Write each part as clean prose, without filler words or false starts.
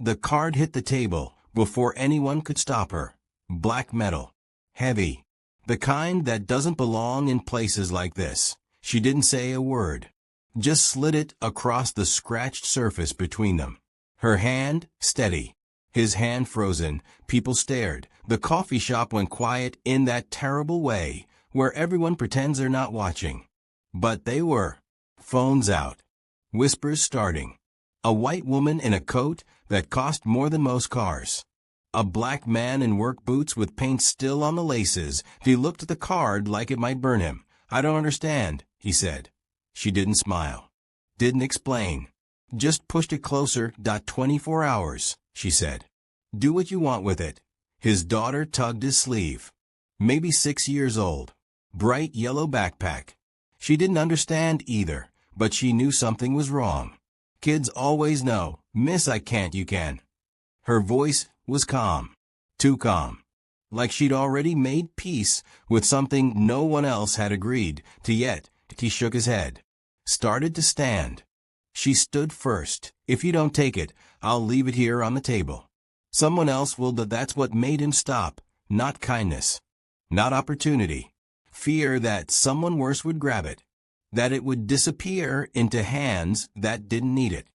The card hit the table before anyone could stop her. Black metal. Heavy. The kind that doesn't belong in places like this. She didn't say a word. Just slid it across the scratched surface between them. Her hand steady. His hand frozen. People stared. The coffee shop went quiet in that terrible way where everyone pretends they're not watching. But they were. Phones out. Whispers starting. A white woman in a coat that cost more than most cars. A black man in work boots with paint still on the laces. He looked at the card like it might burn him. "I don't understand," he said. She didn't smile. Didn't explain. "Just pushed it closer. 24 hours, she said. "Do what you want with it." His daughter tugged his sleeve. Maybe 6 years old. Bright yellow backpack. She didn't understand either, but she knew something was wrong. Kids always know. "Miss, I can't, you can." Her voice was calm. Too calm. Like she'd already made peace with something no one else had agreed to yet. He shook his head. Started to stand. She stood first. "If you don't take it, I'll leave it here on the table. Someone else will." That's what made him stop. Not kindness. Not opportunity. Fear that someone worse would grab it. That it would disappear into hands that didn't need it.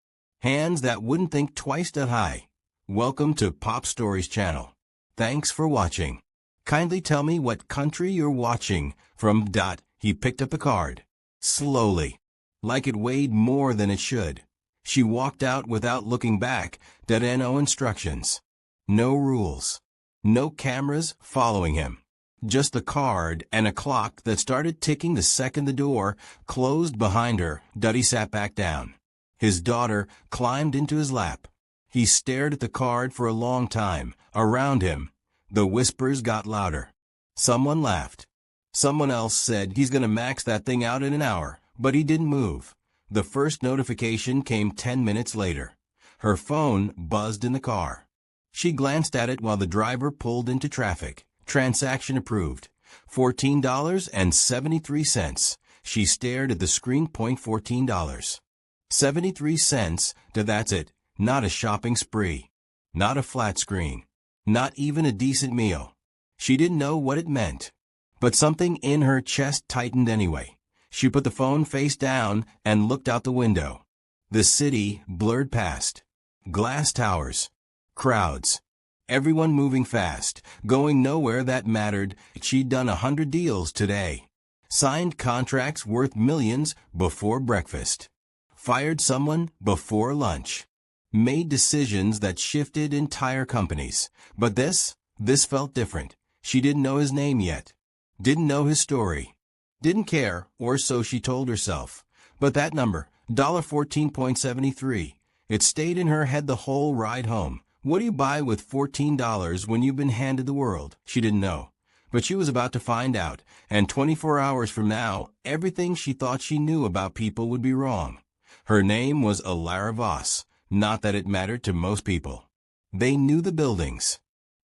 Hands that wouldn't think twice that high. Welcome to Pop Stories channel. Thanks for watching. Kindly tell me what country you're watching from. He picked up the card. Slowly. Like it weighed more than it should. She walked out without looking back. No instructions. No rules. No cameras following him. Just the card and a clock that started ticking the second the door closed behind her. Duddy sat back down. His daughter climbed into his lap. He stared at the card for a long time. Around him, the whispers got louder. Someone laughed. Someone else said he's gonna max that thing out in an hour, but he didn't move. The first notification came 10 minutes later. Her phone buzzed in the car. She glanced at it while the driver pulled into traffic. Transaction approved. $14.73. She stared at the screen. $14. 73 cents. That's it. Not a shopping spree. Not a flat screen. Not even a decent meal. She didn't know what it meant. But something in her chest tightened anyway. She put the phone face down and looked out the window. The city blurred past. Glass towers. Crowds. Everyone moving fast, going nowhere that mattered. She'd done 100 deals today. Signed contracts worth millions before breakfast. Fired someone before lunch. Made decisions that shifted entire companies. But this felt different. She didn't know his name yet. Didn't know his story. Didn't care, or so she told herself. But that number, $14.73, it stayed in her head the whole ride home. What do you buy with $14 when you've been handed the world? She didn't know. But she was about to find out, and 24 hours from now, everything she thought she knew about people would be wrong. Her name was Alara Voss. Not that it mattered to most people. They knew the buildings,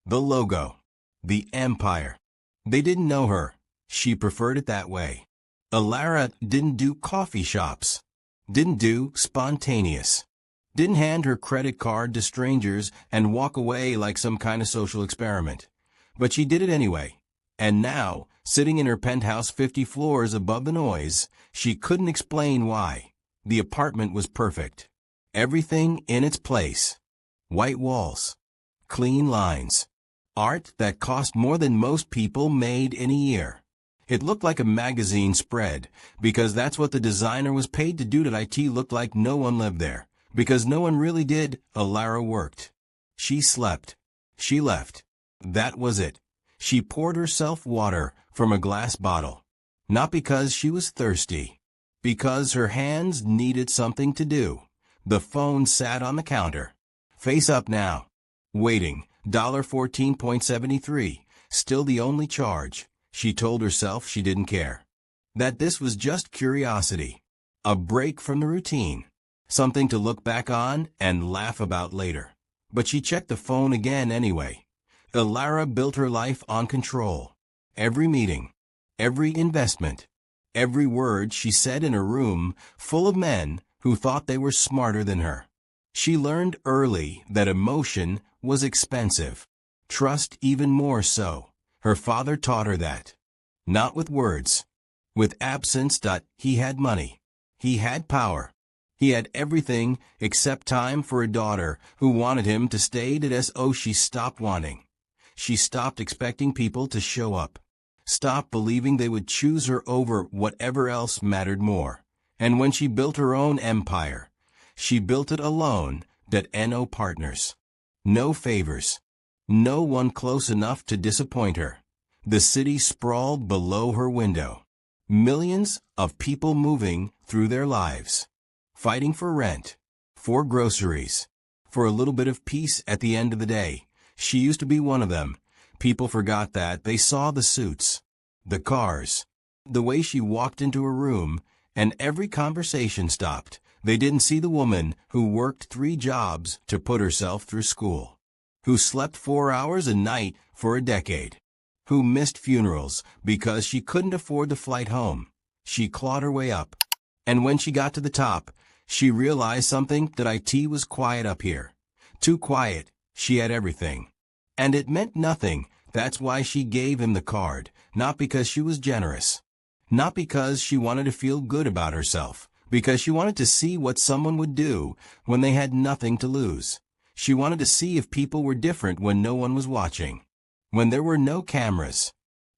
the logo, the empire. They didn't know her. She preferred it that way. Alara didn't do coffee shops. Didn't do spontaneous. Didn't hand her credit card to strangers and walk away like some kind of social experiment. But she did it anyway. And now, sitting in her penthouse 50 floors above the noise, she couldn't explain why. The apartment was perfect. Everything in its place. White walls. Clean lines. Art that cost more than most people made in a year. It looked like a magazine spread, because that's what the designer was paid to do. It looked like no one lived there. Because no one really did. Alara worked. She slept. She left. That was it. She poured herself water from a glass bottle. Not because she was thirsty. Because her hands needed something to do. The phone sat on the counter. Face up now. Waiting. $14.73. Still the only charge. She told herself she didn't care. That this was just curiosity. A break from the routine. Something to look back on and laugh about later. But she checked the phone again anyway. Alara built her life on control. Every meeting, every investment, every word she said in a room full of men who thought they were smarter than her. She learned early that emotion was expensive. Trust even more so. Her father taught her that. Not with words. With absence. He had money. He had power. He had everything except time for a daughter who wanted him to stay. She stopped wanting. She stopped expecting people to show up. Stopped believing they would choose her over whatever else mattered more. And when she built her own empire, she built it alone. No partners. No favors. No one close enough to disappoint her. The city sprawled below her window. Millions of people moving through their lives. Fighting for rent. For groceries. For a little bit of peace at the end of the day. She used to be one of them. People forgot that. They saw the suits. The cars. The way she walked into a room, and every conversation stopped. They didn't see the woman who worked 3 jobs to put herself through school. Who slept 4 hours a night for a decade. Who missed funerals because she couldn't afford the flight home. She clawed her way up. And when she got to the top, she realized something. It was quiet up here. Too quiet. She had everything. And it meant nothing. That's why she gave him the card. Not because she was generous. Not because she wanted to feel good about herself. Because she wanted to see what someone would do when they had nothing to lose. She wanted to see if people were different when no one was watching. When there were no cameras.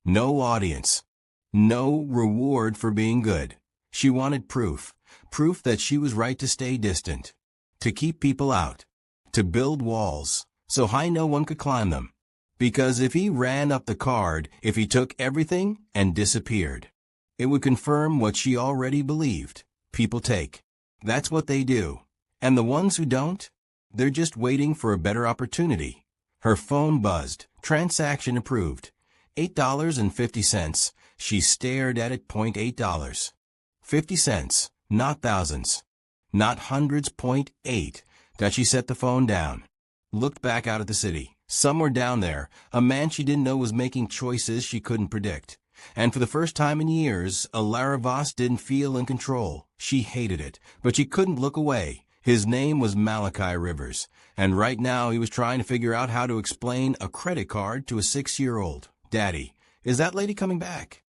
No audience. No reward for being good. She wanted proof. Proof that she was right to stay distant. To keep people out. To build walls so high no one could climb them. Because if he ran up the card, if he took everything and disappeared, it would confirm what she already believed. People take. That's what they do. And the ones who don't? They're just waiting for a better opportunity. Her phone buzzed. Transaction approved. $8.50. She stared at it. $8. 50 cents. Not thousands. Not hundreds. $8. She set the phone down. Looked back out at the city. Somewhere down there, a man she didn't know was making choices she couldn't predict. And for the first time in years, Lara Voss didn't feel in control. She hated it, but she couldn't look away. His name was Malachi Rivers, and right now he was trying to figure out how to explain a credit card to a 6-year-old. Daddy, is that lady coming back?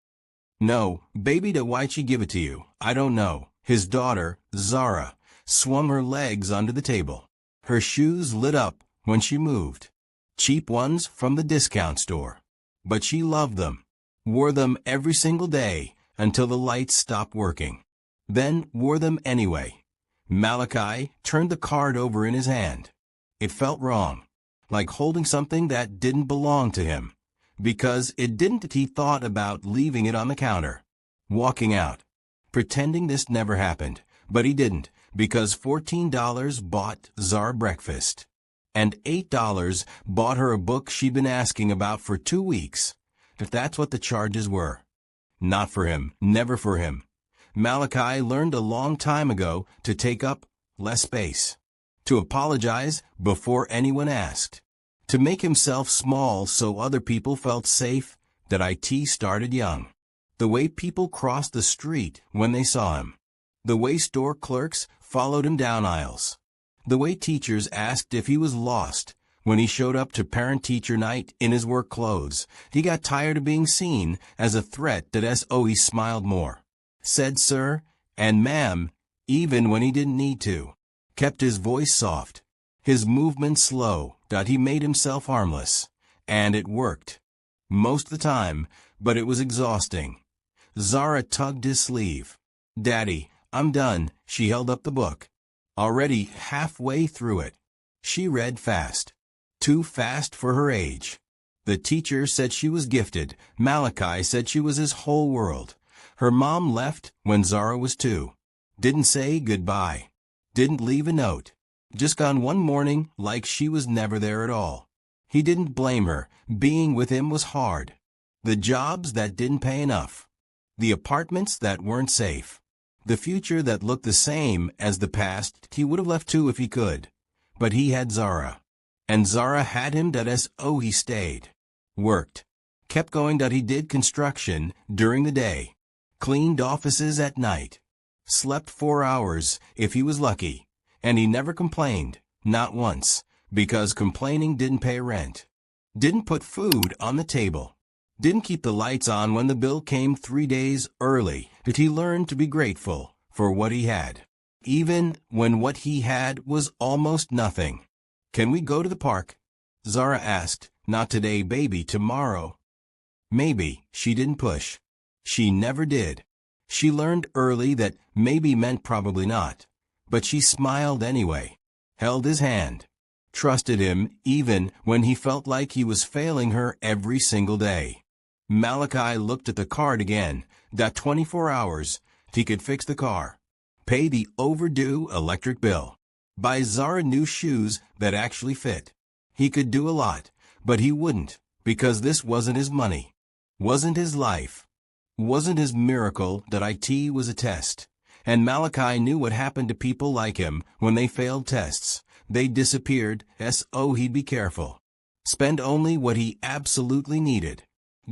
No, baby, why'd she give it to you? I don't know. His daughter, Zara, swung her legs under the table. Her shoes lit up when she moved. Cheap ones from the discount store. But she loved them. Wore them every single day until the lights stopped working. Then wore them anyway. Malachi turned the card over in his hand. It felt wrong, like holding something that didn't belong to him. Because it didn't. He thought about leaving it on the counter. Walking out. Pretending this never happened. But he didn't, because $14 bought Zara breakfast. And $8 bought her a book she'd been asking about for 2 weeks. If that's what the charges were. Not for him. Never for him. Malachi learned a long time ago to take up less space. To apologize before anyone asked. To make himself small so other people felt safe. It started young. The way people crossed the street when they saw him. The way store clerks followed him down aisles. The way teachers asked if he was lost when he showed up to parent-teacher night in his work clothes. He got tired of being seen as a threat. He smiled more. Said sir and ma'am even when he didn't need to. Kept his voice soft. His movement slow. He made himself harmless. And it worked. Most of the time, but it was exhausting. Zara tugged his sleeve. Daddy, I'm done. She held up the book. Already halfway through it. She read fast. Too fast for her age. The teacher said she was gifted. Malachi said she was his whole world. Her mom left when Zara was 2. Didn't say goodbye. Didn't leave a note. Just gone one morning like she was never there at all. He didn't blame her. Being with him was hard. The jobs that didn't pay enough. The apartments that weren't safe. The future that looked the same as the past. He would have left too if he could. But he had Zara. And Zara had him. He stayed. Worked. Kept going. He did construction during the day. Cleaned offices at night. Slept 4 hours if he was lucky. And he never complained, not once, because complaining didn't pay rent, didn't put food on the table, didn't keep the lights on when the bill came 3 days early. But he learned to be grateful for what he had, even when what he had was almost nothing. "Can we go to the park?" Zara asked. "Not today, baby, tomorrow." Maybe she didn't push. She never did. She learned early that maybe meant probably not. But she smiled anyway, held his hand, trusted him even when he felt like he was failing her every single day. Malachi looked at the card again. That 24 hours, he could fix the car, pay the overdue electric bill, buy Zara new shoes that actually fit. He could do a lot, but he wouldn't, because this wasn't his money, wasn't his life, wasn't his miracle. That IT was a test. And Malachi knew what happened to people like him when they failed tests. They disappeared, so he'd be careful. Spend only what he absolutely needed.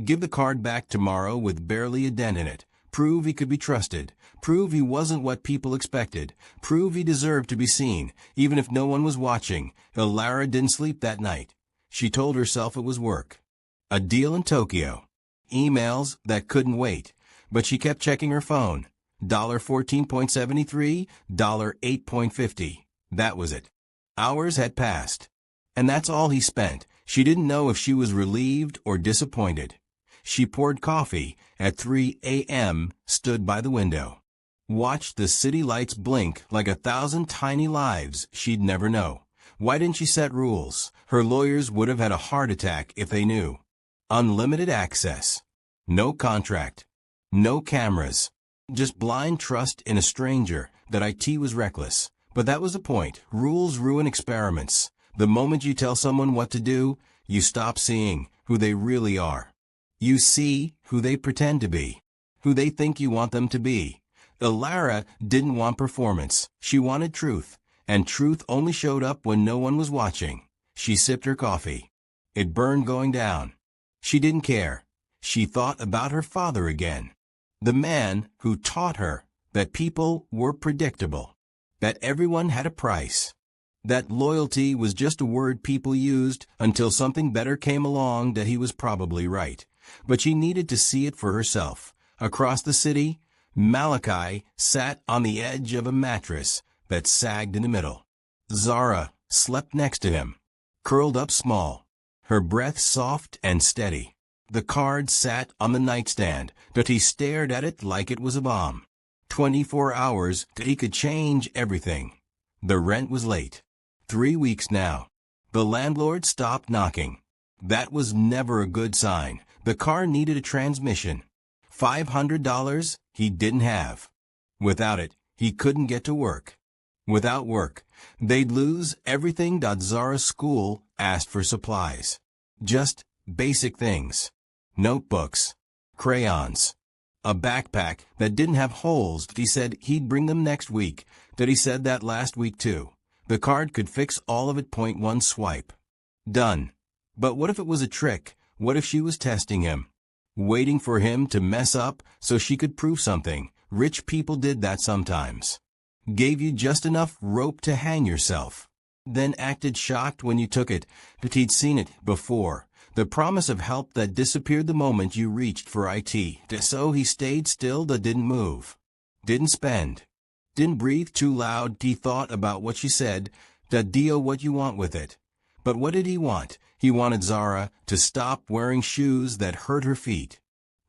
Give the card back tomorrow with barely a dent in it. Prove he could be trusted. Prove he wasn't what people expected. Prove he deserved to be seen, even if no one was watching. Lara didn't sleep that night. She told herself it was work. A deal in Tokyo. Emails that couldn't wait. But she kept checking her phone. $14.73, $8.50. That was it. Hours had passed. And that's all he spent. She didn't know if she was relieved or disappointed. She poured coffee at 3 a.m., stood by the window, watched the city lights blink like 1,000 tiny lives she'd never know. Why didn't she set rules? Her lawyers would have had a heart attack if they knew. Unlimited access. No contract. No cameras. Just blind trust in a stranger. That IT was reckless. But that was the point. Rules ruin experiments. The moment you tell someone what to do, you stop seeing who they really are. You see who they pretend to be, who they think you want them to be. Lara didn't want performance. She wanted truth. And truth only showed up when no one was watching. She sipped her coffee. It burned going down. She didn't care. She thought about her father again. The man who taught her that people were predictable, that everyone had a price, that loyalty was just a word people used until something better came along. That he was probably right. But she needed to see it for herself. Across the city, Malachi sat on the edge of a mattress that sagged in the middle. Zara slept next to him, curled up small, her breath soft and steady. The card sat on the nightstand, but he stared at it like it was a bomb. 24 hours that he could change everything. The rent was late. 3 weeks now. The landlord stopped knocking. That was never a good sign. The car needed a transmission. $500 he didn't have. Without it, he couldn't get to work. Without work, they'd lose everything. Zara's school asked for supplies. Just basic things. Notebooks, crayons, a backpack that didn't have holes. He said he'd bring them next week. That he said that last week too. The card could fix all of it. Point one swipe. Done. But what if it was a trick? What if she was testing him? Waiting for him to mess up so she could prove something. Rich people did that sometimes. Gave you just enough rope to hang yourself. Then acted shocked when you took it. But he'd seen it before. The promise of help that disappeared the moment you reached for IT. So he stayed still. Didn't move. Didn't spend. Didn't breathe too loud. He thought about what she said. Deal what you want with it. But what did he want? He wanted Zara to stop wearing shoes that hurt her feet.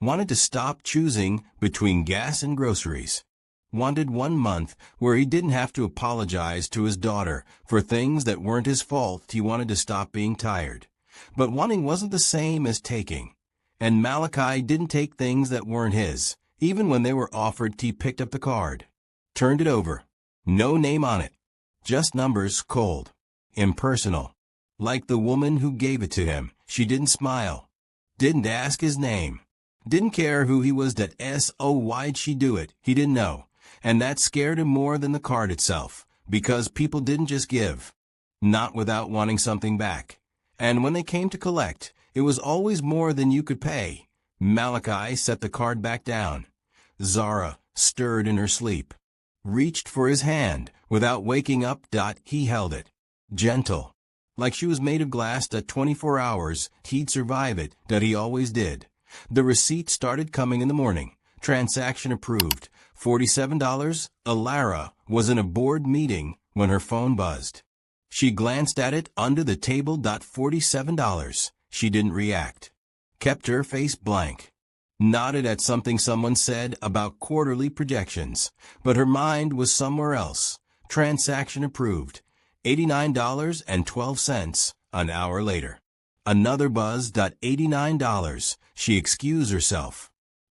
Wanted to stop choosing between gas and groceries. Wanted 1 month where he didn't have to apologize to his daughter for things that weren't his fault. He wanted to stop being tired. But wanting wasn't the same as taking. And Malachi didn't take things that weren't his. Even when they were offered, he picked up the card. Turned it over. No name on it. Just numbers, cold. Impersonal. Like the woman who gave it to him. She didn't smile. Didn't ask his name. Didn't care who he was. Why'd she do it? He didn't know. And that scared him more than the card itself. Because people didn't just give. Not without wanting something back. And when they came to collect, it was always more than you could pay. Malachi set the card back down. Zara stirred in her sleep. reached for his hand. Without waking up, he held it. Gentle. Like she was made of glass. 24 hours, he'd survive it. He always did. The receipt started coming in the morning. Transaction approved. $47. Alara was in a board meeting when her phone buzzed. She glanced at it under the table. $47. She didn't react. Kept her face blank. Nodded at something someone said about quarterly projections, but her mind was somewhere else. Transaction approved. $89.12 an hour later. Another buzz. $89. She excused herself.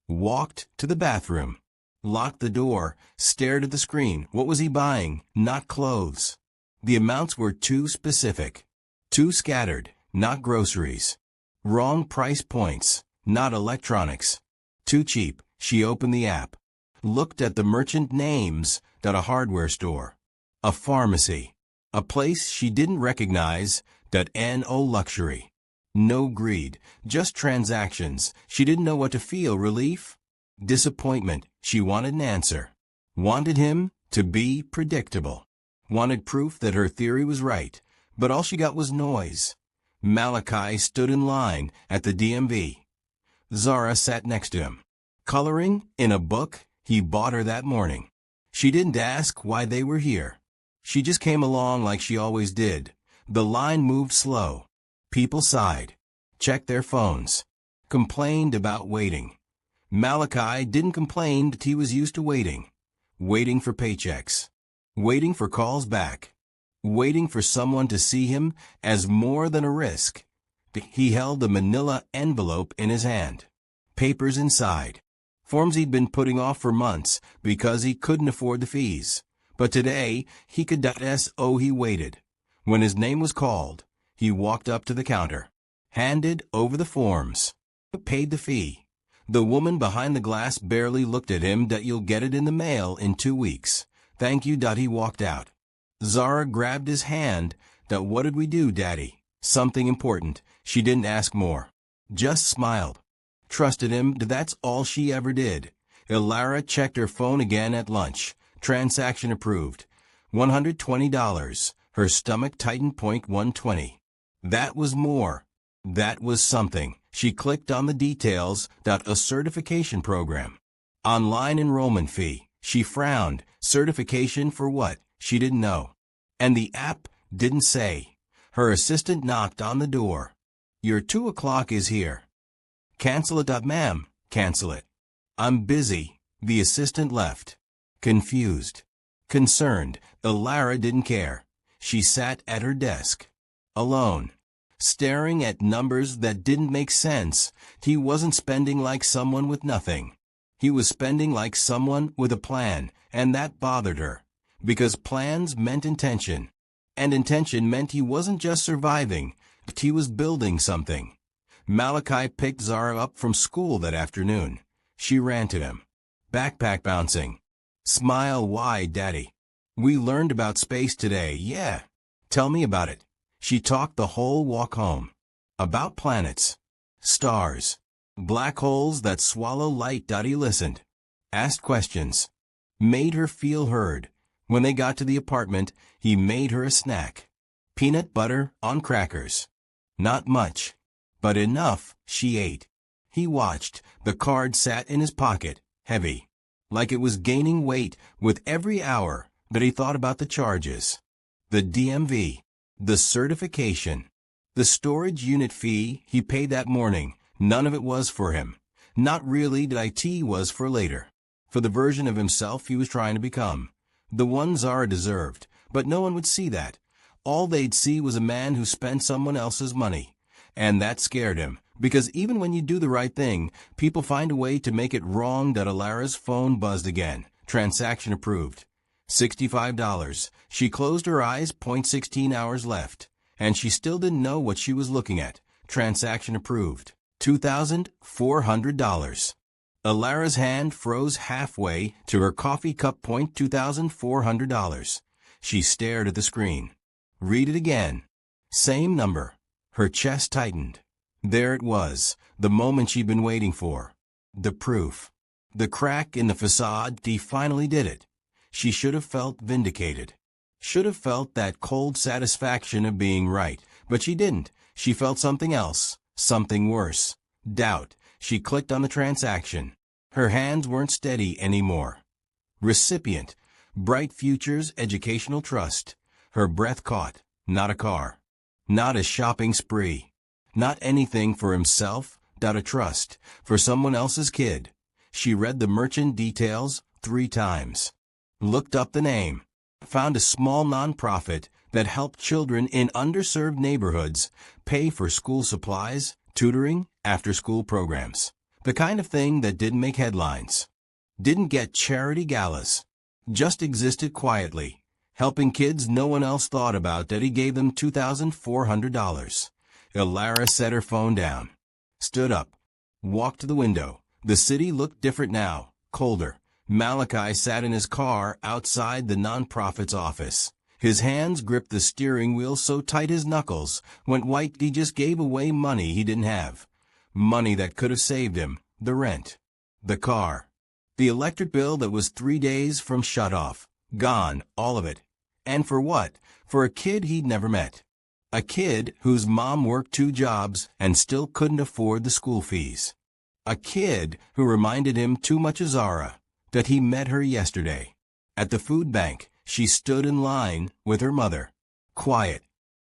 Walked to the bathroom. Locked the door. Stared at the screen. What was he buying? Not clothes. The amounts were too specific. Too scattered. Not groceries. Wrong price points. Not electronics. Too cheap. She opened the app. Looked at the merchant names. A hardware store. A pharmacy. A place she didn't recognize. No luxury. No greed. Just transactions. She didn't know what to feel. Relief? Disappointment. She wanted an answer. Wanted him to be predictable. Wanted proof that her theory was right. But all she got was noise. Malachi stood in line at the DMV. Zara sat next to him, coloring in a book he bought her that morning. She didn't ask why they were here. She just came along like she always did. The line moved slow. People sighed, checked their phones, complained about waiting. Malachi didn't complain that he was used to waiting. Waiting for paychecks. Waiting for calls back. Waiting for someone to see him as more than a risk. He held the manila envelope in his hand. Papers inside. Forms he'd been putting off for months because he couldn't afford the fees. But today, he could. He waited. When his name was called, he walked up to the counter. Handed over the forms. Paid the fee. The woman behind the glass barely looked at him. You'll get it in the mail in 2 weeks. Thank you. He walked out. Zara grabbed his hand. What did we do, Daddy? Something important. She didn't ask more. Just smiled. Trusted him. That's all she ever did. Ilara checked her phone again at lunch. Transaction approved. $120. Her stomach tightened. 120. That was more. That was something. She clicked on the details. A certification program. Online enrollment fee. She frowned. Certification for what? She didn't know. And the app didn't say. Her assistant knocked on the door. Your 2 o'clock is here. Cancel it. Ma'am, cancel it. I'm busy. The assistant left. Confused. Concerned. Ilara didn't care. She sat at her desk. Alone. Staring at numbers that didn't make sense. He wasn't spending like someone with nothing. He was spending like someone with a plan, and that bothered her. Because plans meant intention. And intention meant he wasn't just surviving, but he was building something. Malachi picked Zara up from school that afternoon. She ran to him. Backpack bouncing. Smile wide, Daddy. We learned about space today. Yeah. Tell me about it. She talked the whole walk home. About planets. Stars. Black holes that swallow light. He listened. Asked questions. Made her feel heard. When they got to the apartment, he made her a snack. Peanut butter on crackers. Not much, but enough. She ate. He watched. The card sat in his pocket, heavy, like it was gaining weight with every hour that he thought about the charges. The DMV, the certification, the storage unit fee he paid that morning. None of it was for him. Not really. It was for later. For the version of himself he was trying to become. The one Zara deserved, but no one would see that. All they'd see was a man who spent someone else's money. And that scared him, because even when you do the right thing, people find a way to make it wrong. Ilara's phone buzzed again. Transaction approved. $65. She closed her eyes. 16 hours left. And she still didn't know what she was looking at. Transaction approved. $2,400. Ilara's hand froze halfway to her coffee cup. $2,400. She stared at the screen. Read it again. Same number. Her chest tightened. There it was, the moment she'd been waiting for. The proof. The crack in the facade. Finally did it. She should have felt vindicated. Should have felt that cold satisfaction of being right, but she didn't. She felt something else, something worse. Doubt. She clicked on the transaction. Her hands weren't steady anymore. Recipient. Bright Futures Educational Trust. Her breath caught. Not a car. Not a shopping spree. Not anything for himself. Not a trust. For someone else's kid. She read the merchant details 3 times. Looked up the name. Found a small nonprofit that helped children in underserved neighborhoods pay for school supplies, tutoring, after-school programs. The kind of thing that didn't make headlines. Didn't get charity galas. Just existed quietly, helping kids no one else thought about. Daddy gave them $2,400. Ilara set her phone down. Stood up. Walked to the window. The city looked different now, colder. Malachi sat in his car outside the nonprofit's office. His hands gripped the steering wheel so tight his knuckles went white. He just gave away money he didn't have. Money that could have saved him. The rent. The car. The electric bill that was 3 days from shut off. Gone, all of it. And for what? For a kid he'd never met. A kid whose mom worked 2 jobs and still couldn't afford the school fees. A kid who reminded him too much of Zara, that he met her yesterday. At the food bank, she stood in line with her mother. Quiet.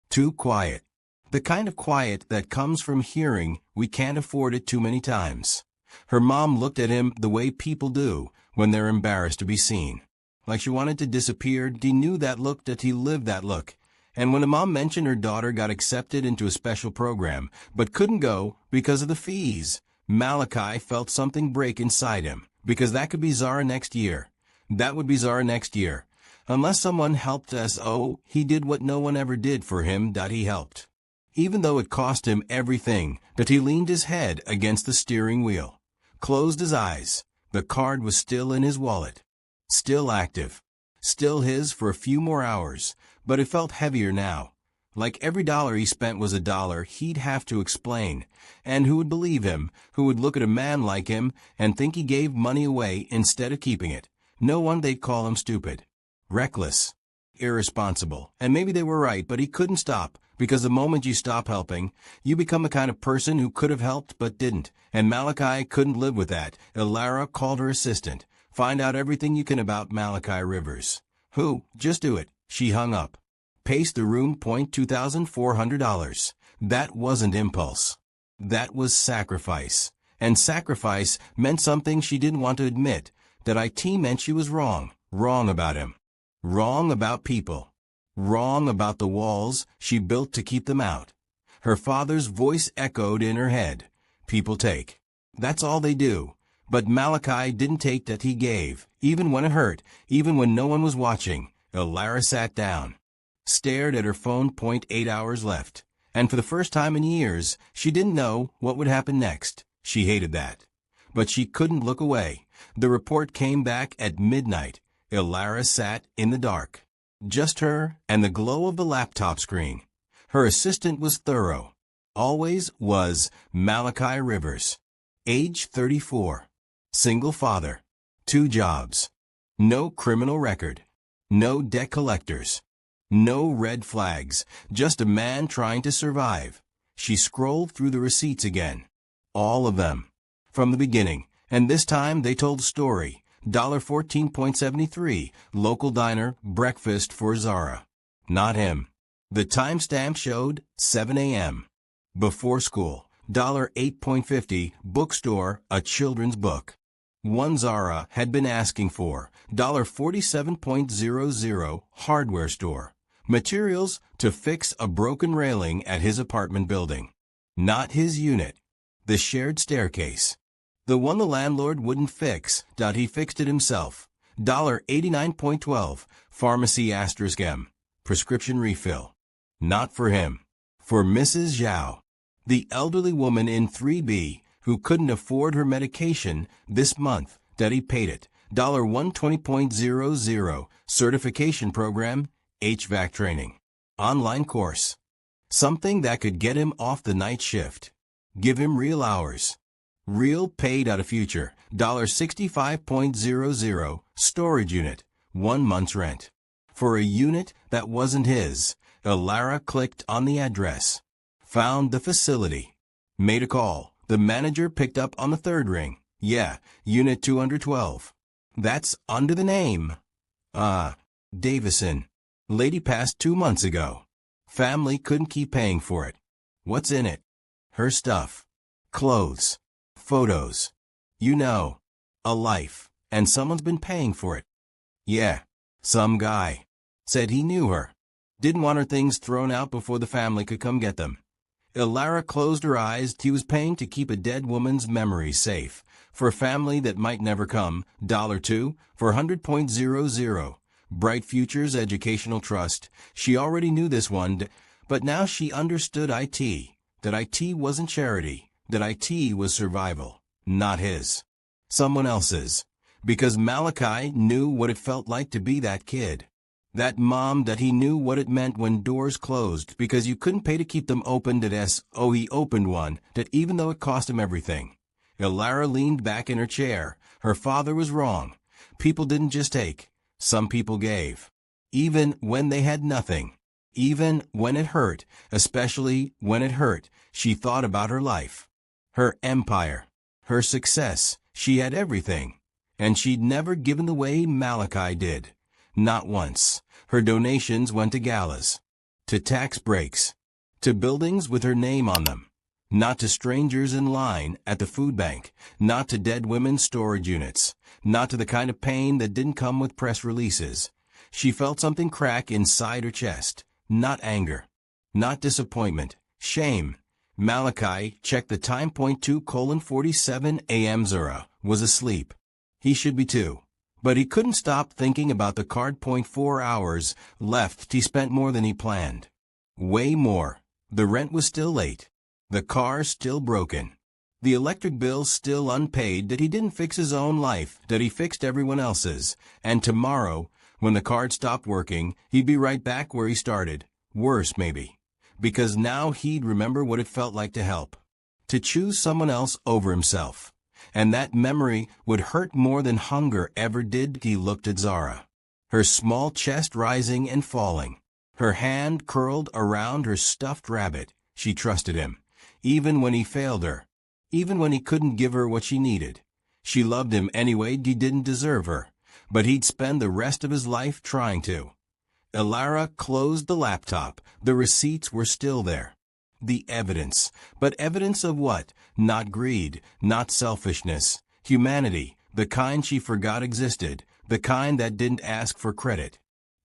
Too quiet. The kind of quiet that comes from hearing we can't afford it too many times. Her mom looked at him the way people do when they're embarrassed to be seen. Like she wanted to disappear. He knew that look, that he lived that look. And when the mom mentioned her daughter got accepted into a special program, but couldn't go because of the fees, Malachi felt something break inside him, because that could be Zara next year. That would be Zara next year. Unless someone helped us. Oh, he did what no one ever did for him. He helped. Even though it cost him everything, that he leaned his head against the steering wheel. Closed his eyes. The card was still in his wallet. Still active. Still his for a few more hours, but it felt heavier now. Like every dollar he spent was a dollar he'd have to explain. And who would believe him? Who would look at a man like him and think he gave money away instead of keeping it? No one. They'd call him stupid. Reckless. Irresponsible. And maybe they were right, but he couldn't stop. Because the moment you stop helping, you become a kind of person who could have helped but didn't. And Malachi couldn't live with that. Ilara called her assistant. Find out everything you can about Malachi Rivers. Who? Just do it. She hung up. Paced the room. $2,400. That wasn't impulse. That was sacrifice. And sacrifice meant something she didn't want to admit. That IT meant she was wrong. Wrong about him. Wrong about people. Wrong about the walls she built to keep them out. Her father's voice echoed in her head. People take. That's all they do. But Malachi didn't take. That he gave, even when it hurt, even when no one was watching. Ilara sat down. Stared at her phone. 8 hours left. And for the first time in years, she didn't know what would happen next. She hated that. But she couldn't look away. The report came back at midnight. Ilara sat in the dark. Just her and the glow of the laptop screen. Her assistant was thorough. Always was. Malachi Rivers. Age 34. Single father. 2 jobs. No criminal record. No debt collectors. No red flags. Just a man trying to survive. She scrolled through the receipts again. All of them. From the beginning. And this time they told a story. $14.73. Local diner. Breakfast for Zara. Not him. The timestamp showed 7 a.m. Before school. $8.50. Bookstore. A children's book. One Zara had been asking for. $47.00. Hardware store. Materials to fix a broken railing at his apartment building. Not his unit. The shared staircase. The one the landlord wouldn't fix. He fixed it himself. $89.12. Pharmacy *M. Prescription refill. Not for him. For Mrs. Zhao. The elderly woman in 3B who couldn't afford her medication this month. He paid it. $120.00. Certification program. HVAC training. Online course. Something that could get him off the night shift. Give him real hours. Real paid out of future. $65.00. Storage unit. 1 month's rent. For a unit that wasn't his, Ilara clicked on the address, found the facility, made a call. The manager picked up on the third ring. Yeah, Unit 212. That's under the name. Davison. Lady passed 2 months ago. Family couldn't keep paying for it. What's in it? Her stuff. Clothes. Photos. You know. A life. And someone's been paying for it. Yeah. Some guy. Said he knew her. Didn't want her things thrown out before the family could come get them. Ilara closed her eyes. He was paying to keep a dead woman's memory safe. For a family that might never come. $2 for 100.00. Bright Futures Educational Trust. She already knew this one, but now she understood IT. That IT wasn't charity. That IT was survival. Not his. Someone else's. Because Malachi knew what it felt like to be that kid. That mom, that he knew what it meant when doors closed because you couldn't pay to keep them open. He opened one, that even though it cost him everything. Ilara leaned back in her chair. Her father was wrong. People didn't just take. Some people gave. Even when they had nothing. Even when it hurt. Especially when it hurt. She thought about her life. Her empire. Her success. She had everything. And she'd never given the way Malachi did. Not once. Her donations went to galas. To tax breaks. To buildings with her name on them. Not to strangers in line at the food bank. Not to dead women's storage units. Not to the kind of pain that didn't come with press releases. She felt something crack inside her chest. Not anger. Not disappointment. Shame. Malachi checked the time. 2:47 a.m. Zura was asleep. He should be too. But he couldn't stop thinking about the card. 4 hours left. He spent more than he planned. Way more. The rent was still late. The car still broken. The electric bill still unpaid. That he didn't fix his own life. That he fixed everyone else's. And tomorrow, when the card stopped working, he'd be right back where he started. Worse, maybe. Because now he'd remember what it felt like to help. To choose someone else over himself. And that memory would hurt more than hunger ever did. He looked at Zara. Her small chest rising and falling. Her hand curled around her stuffed rabbit. She trusted him. Even when he failed her. Even when he couldn't give her what she needed. She loved him anyway. He didn't deserve her. But he'd spend the rest of his life trying to. Ilara closed the laptop. The receipts were still there. The evidence. But evidence of what? Not greed, not selfishness. Humanity, the kind she forgot existed, the kind that didn't ask for credit.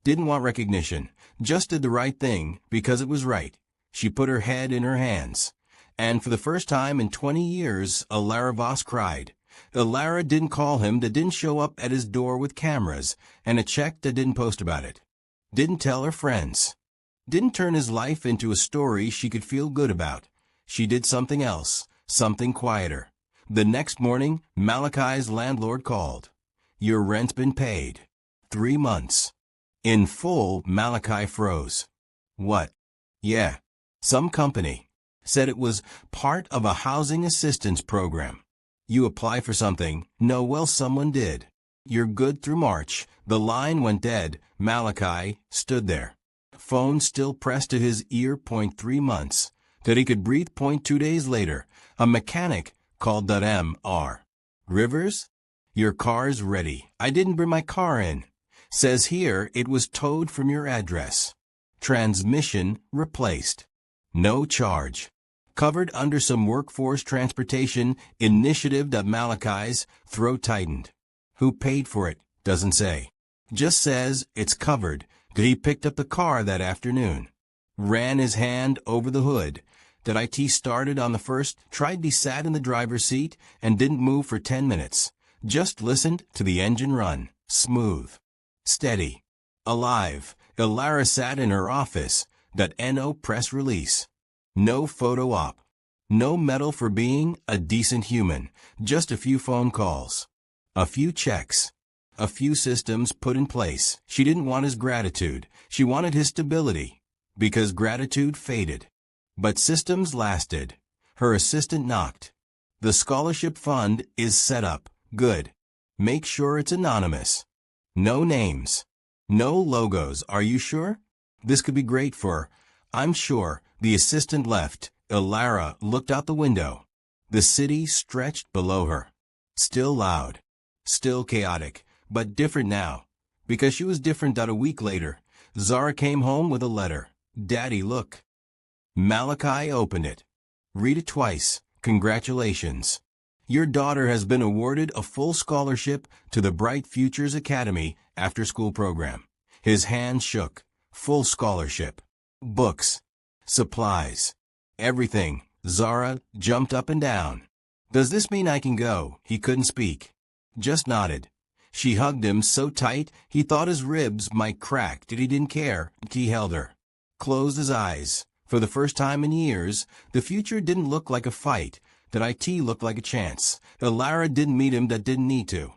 Didn't want recognition, just did the right thing because it was right. She put her head in her hands. And for the first time in 20 years, Ilara Voss cried. Ilara didn't call him, that didn't show up at his door with cameras, and a check that didn't post about it. Didn't tell her friends. Didn't turn his life into a story she could feel good about. She did something else, something quieter. The next morning, Malachi's landlord called. Your rent's been paid. 3 months. In full. Malachi froze. What? Yeah. Some company. Said it was part of a housing assistance program. You apply for something. No, well, someone did. You're good through March. The line went dead. Malachi stood there. Phone still pressed to his ear. 3 months. That he could breathe. 2 days later, a mechanic called. Mr. Rivers? Your car's ready. I didn't bring my car in. Says here it was towed from your address. Transmission replaced. No charge. Covered under some workforce transportation initiative. Malachi's throat tightened. Who paid for it? Doesn't say. Just says it's covered. That he picked up the car that afternoon. Ran his hand over the hood. That IT started on the first. Tried. He sat in the driver's seat and didn't move for 10 minutes. Just listened to the engine run. Smooth. Steady. Alive. Ilara sat in her office. No press release. No photo op. No medal for being a decent human. Just a few phone calls. A few checks. A few systems put in place. She didn't want his gratitude. She wanted his stability. Because gratitude faded. But systems lasted. Her assistant knocked. The scholarship fund is set up. Good. Make sure it's anonymous. No names. No logos, are you sure? This could be great for, I'm sure. The assistant left. Ilara looked out the window. The city stretched below her. Still loud. Still chaotic, but different now. Because she was different. A week later, Zara came home with a letter. Daddy, look. Malachi opened it. Read it twice. Congratulations. Your daughter has been awarded a full scholarship to the Bright Futures Academy after-school program. His hand shook. Full scholarship. Books. Supplies. Everything. Zara jumped up and down. Does this mean I can go? He couldn't speak. Just nodded. She hugged him so tight he thought his ribs might crack. He didn't care. He held her. Closed his eyes. For the first time in years, the future didn't look like a fight. That IT looked like a chance. Ilara didn't meet him. That didn't need to.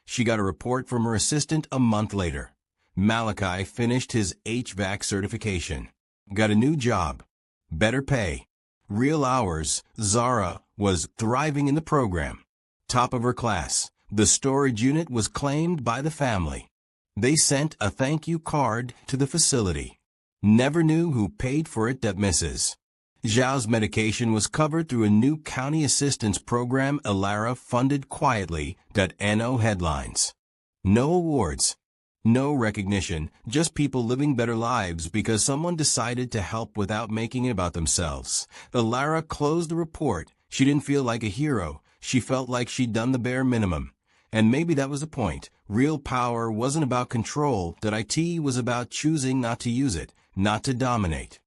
She got a report from her assistant a month later. Malachi finished his HVAC certification. Got a new job. Better pay. Real hours. Zara was thriving in the program. Top of her class. The storage unit was claimed by the family. They sent a thank you card to the facility. Never knew who paid for it. That Mrs. Zhao's medication was covered through a new county assistance program Ilara funded quietly. No headlines. No awards. No recognition, just people living better lives because someone decided to help without making it about themselves. Ilara closed the report. She didn't feel like a hero. She felt like she'd done the bare minimum. And maybe that was the point. Real power wasn't about control. That IT was about choosing not to use it, not to dominate,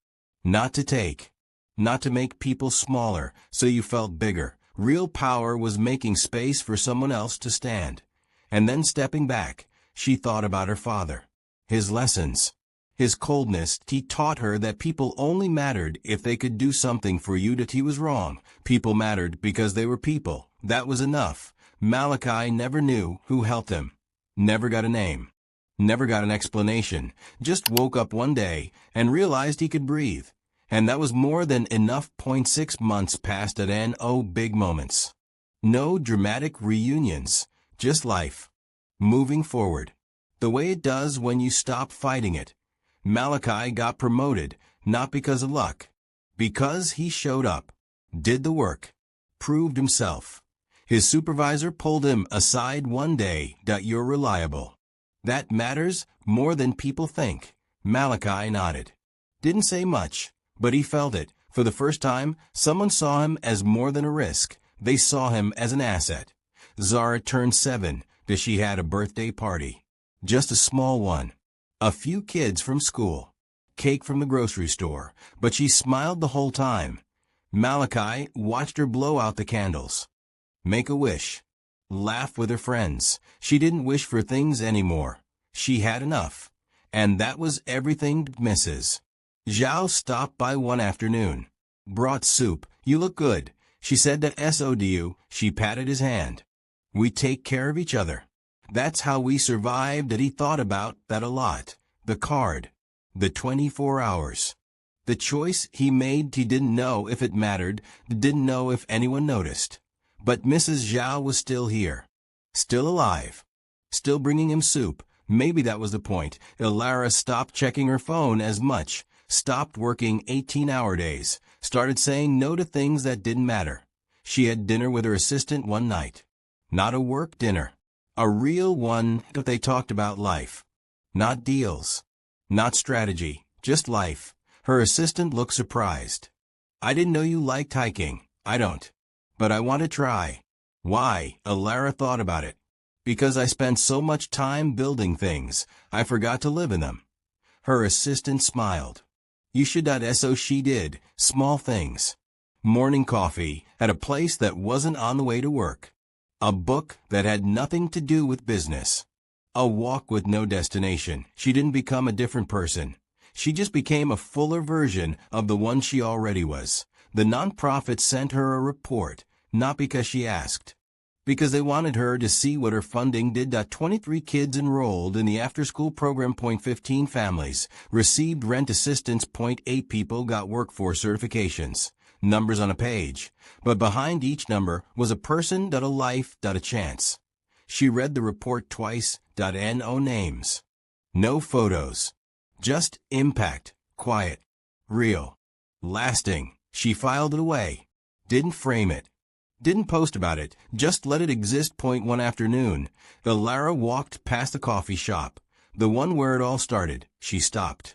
not to take, not to make people smaller so you felt bigger. Real power was making space for someone else to stand. And then stepping back, she thought about her father. His lessons. His coldness. He taught her that people only mattered if they could do something for you. That he was wrong. People mattered because they were people. That was enough. Malachi never knew who helped him. Never got a name. Never got an explanation. Just woke up one day and realized he could breathe. And that was more than enough. 6 months passed at no big moments. No dramatic reunions. Just life. Moving forward. The way it does when you stop fighting it. Malachi got promoted, not because of luck. Because he showed up. Did the work. Proved himself. His supervisor pulled him aside one day. You're reliable. That matters more than people think. Malachi nodded. Didn't say much, but he felt it. For the first time, someone saw him as more than a risk. They saw him as an asset. Zara turned 7. She had a birthday party. Just a small one. A few kids from school. Cake from the grocery store. But she smiled the whole time. Malachi watched her blow out the candles. Make a wish. Laugh with her friends. She didn't wish for things anymore. She had enough. And that was everything. Mrs. Zhao stopped by one afternoon. Brought soup. You look good. She said that SODU. She patted his hand. We take care of each other. That's how we survived. That he thought about that a lot. The card. The 24 hours. The choice he made. He didn't know if it mattered. Didn't know if anyone noticed. But Mrs. Zhao was still here. Still alive. Still bringing him soup. Maybe that was the point. Ilara stopped checking her phone as much. Stopped working 18-hour days. Started saying no to things that didn't matter. She had dinner with her assistant one night. Not a work dinner. A real one. That they talked about life. Not deals. Not strategy. Just life. Her assistant looked surprised. I didn't know you liked hiking. I don't. But I want to try. Why? Ilara thought about it. Because I spent so much time building things, I forgot to live in them. Her assistant smiled. You should. So she did. Small things. Morning coffee at a place that wasn't on the way to work. A book that had nothing to do with business. A walk with no destination. She didn't become a different person. She just became a fuller version of the one she already was. The nonprofit sent her a report, not because she asked. Because they wanted her to see what her funding did. 23 kids enrolled in the after-school program. 15 families received rent assistance. 8 people got workforce certifications. Numbers on a page. But behind each number was a person. A life. A chance. She read the report twice. No names. No photos. Just impact. Quiet. Real. Lasting. She filed it away. Didn't frame it. Didn't post about it. Just let it exist. One afternoon, Lara walked past the coffee shop. The one where it all started. She stopped.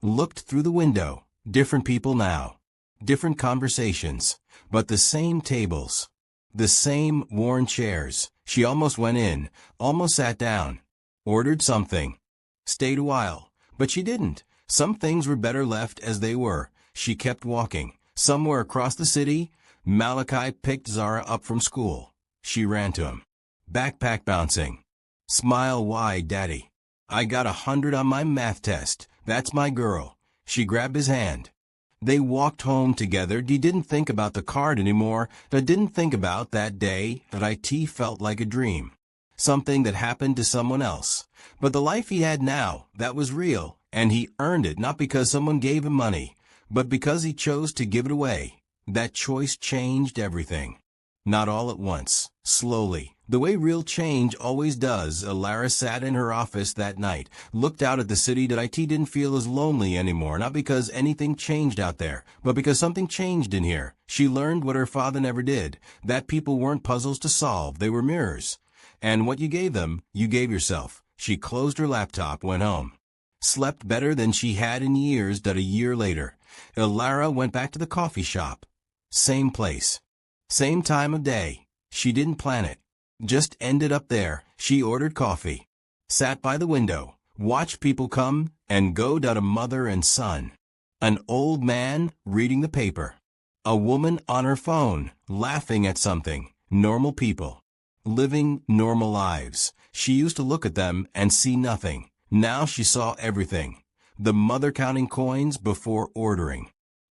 Looked through the window. Different people now. Different conversations. But the same tables. The same worn chairs. She almost went in. Almost sat down. Ordered something. Stayed a while. But she didn't. Some things were better left as they were. She kept walking. Somewhere across the city, Malachi picked Zara up from school. She ran to him. Backpack bouncing. Smile wide, Daddy. I got 100 on my math test. That's my girl. She grabbed his hand. They walked home together. He didn't think about the card anymore. He didn't think about that day that it felt like a dream. Something that happened to someone else. But the life he had now, that was real, and he earned it not because someone gave him money, but because he chose to give it away. That choice changed everything. Not all at once, slowly, the way real change always does. Lara sat in her office that night, looked out at the city. That it didn't feel as lonely anymore, not because anything changed out there, but because something changed in here. She learned what her father never did, that people weren't puzzles to solve, they were mirrors. And what you gave them, you gave yourself. She closed her laptop, went home. Slept better than she had in years. A year later, Lara went back to the coffee shop. Same place. Same time of day. She didn't plan it. Just ended up there. She ordered coffee. Sat by the window. Watched people come and go. A mother and son. An old man reading the paper. A woman on her phone, laughing at something. Normal people. Living normal lives. She used to look at them and see nothing. Now she saw everything. The mother counting coins before ordering.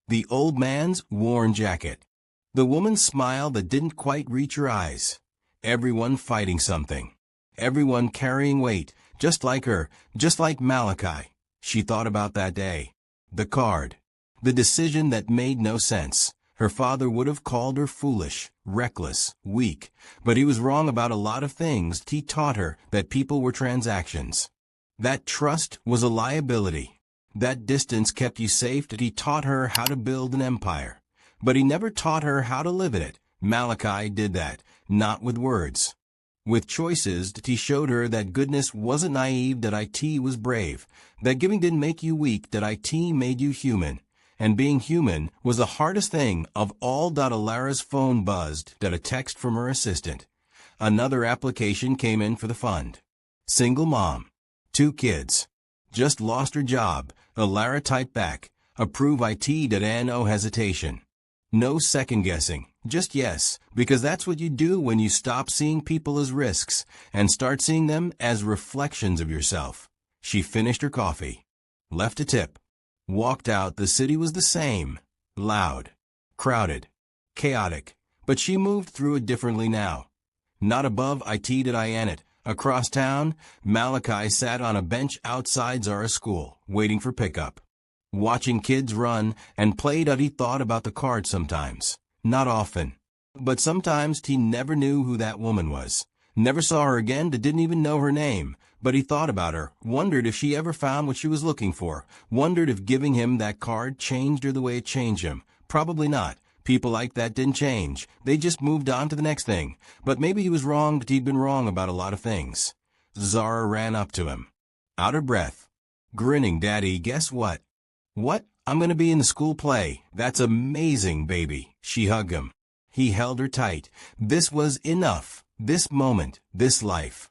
The old man's worn jacket. The woman's smile that didn't quite reach her eyes. Everyone fighting something. Everyone carrying weight, just like her, just like Malachi. She thought about that day. The card. The decision that made no sense. Her father would have called her foolish, reckless, weak, but he was wrong about a lot of things. He taught her that people were transactions. That trust was a liability. That distance kept you safe. He taught her how to build an empire. But he never taught her how to live in it. Malachi did that, not with words. With choices. He showed her that goodness wasn't naive, that it was brave, that giving didn't make you weak, that it made you human. And being human was the hardest thing of all. Lara's phone buzzed. A text from her assistant. Another application came in for the fund. Single mom. 2 kids. Just lost her job. Lara typed back. Approve it. No hesitation. No second guessing. Just yes, because that's what you do when you stop seeing people as risks and start seeing them as reflections of yourself. She finished her coffee. Left a tip. Walked out. The city was the same. Loud. Crowded. Chaotic. But she moved through it differently now. Not above it. Across town, Malachi sat on a bench outside Zara's school, waiting for pickup. Watching kids run and play. He thought about the card sometimes. Not often. But sometimes he never knew who that woman was. Never saw her again. Didn't even know her name. But he thought about her, wondered if she ever found what she was looking for, wondered if giving him that card changed her the way it changed him. Probably not. People like that didn't change. They just moved on to the next thing. But maybe he was wrong. He'd been wrong about a lot of things. Zara ran up to him. Out of breath. Grinning. Daddy, guess what? What? I'm going to be in the school play. That's amazing, baby. She hugged him. He held her tight. This was enough. This moment. This life.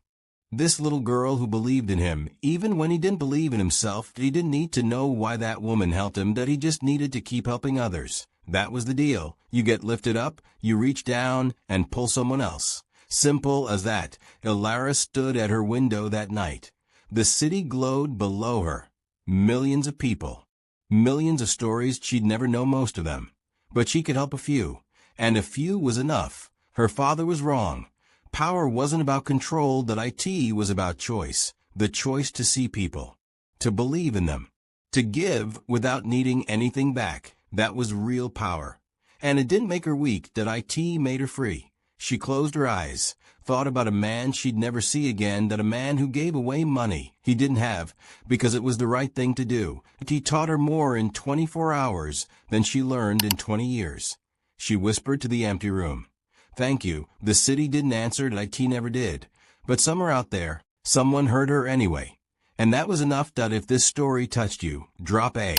This little girl who believed in him, even when he didn't believe in himself. He didn't need to know why that woman helped him. That he just needed to keep helping others. That was the deal. You get lifted up, you reach down, and pull someone else. Simple as that. Lara stood at her window that night. The city glowed below her. Millions of people. Millions of stories. She'd never know most of them. But she could help a few. And a few was enough. Her father was wrong. Power wasn't about control. That it was about choice. The choice to see people. To believe in them. To give without needing anything back. That was real power. And it didn't make her weak. That it made her free. She closed her eyes, thought about a man she'd never see again, that a man who gave away money he didn't have because it was the right thing to do. He taught her more in 24 hours than she learned in 20 years. She whispered to the empty room, "Thank you." The city didn't answer, and IT never did. But somewhere out there, someone heard her anyway. And that was enough. If this story touched you, drop a